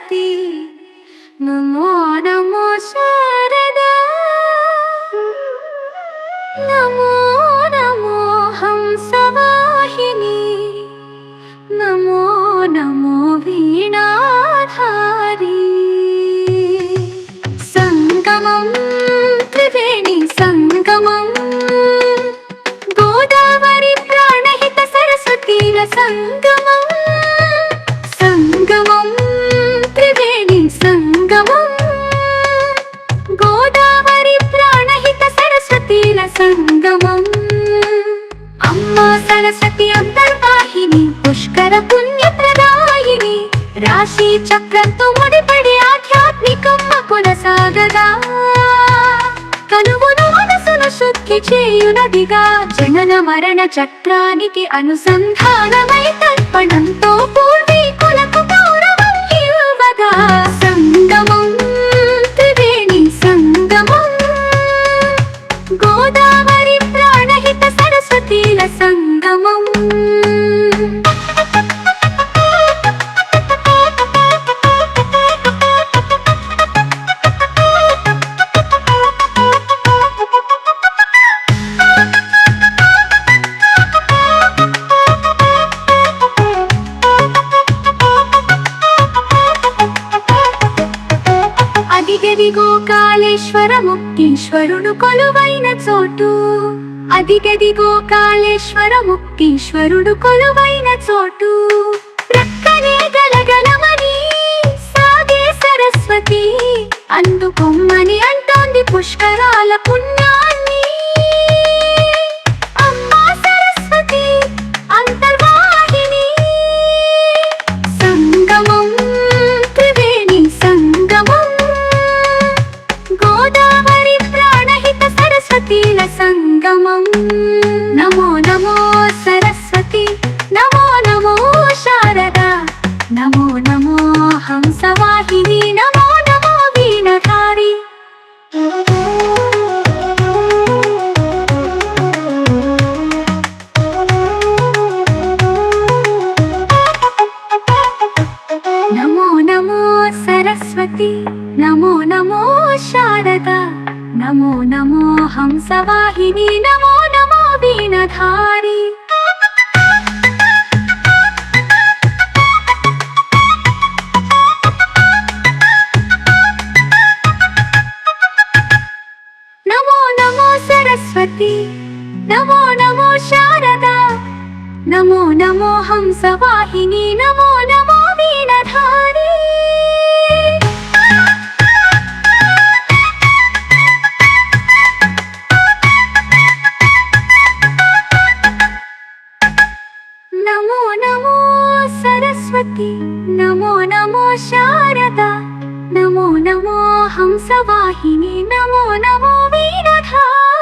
सरस्वती नमो नमो शारदा नमो नमो हंसवाहिनी नमो नमो वीणाधारी संगमं त्रिवेणी संगमं गोदावरी प्राणहित सरस्वती संगमं संगमं त्रिवेणी संगमं गोदावरी प्राणहित सरस्वती संगमं अम्मा सरस्वती अंतर्वाहिनी पुष्कर पुण्य प्रदायिनी राशि चक्रंतो मुडिपడి ఆధ్యాత్మికమ్మ కొనసాగగా కనువును మనసును శుద్ధి చేయునదిగా జనన మరణ చక్రానికి అనుసంధానమై తర్పణంతో పూర్వీకులకు గౌరవం ఇవ్వగా సంగమం త్రివేణి సంగమం గోదావరి ప్రాణహిత సరస్వతీల సంగమం అదిగదిగో కాళేశ్వర ముక్తీశ్వరుడు కొలువైన చోటు అదిగదిగో కాళేశ్వర ముక్తీశ్వరుడు కొలువైన చోటు ప్రక్కనే గలగలమని సాగే సరస్వతి అందుకొమ్మని అంటోంది పుష్కరాల పుణ్యాన్ని అమ్మా సరస్వతి అంతర్వాహిని సంగమం త్రివేణి సంగమం గోదావరి ప్రాణహిత సరస్వతీల సంగమం నమో నమో సరస్వతి నమో నమో శారదా నమో నమో హంసవాహిని నమో నమో వీణధారి నమో నమో సరస్వతి నమో నమో శారదా నమో నమో హంసవాహిని నమో నమో వీణధారి నమో నమో సరస్వతి నమో నమో శారదా నమో నమో హంసవాహిని నమో నమో వీణధారి నమో నమో సరస్వతి నమో నమో శారదా నమో నమో హంసవాహిని నమో నమో వీణధారి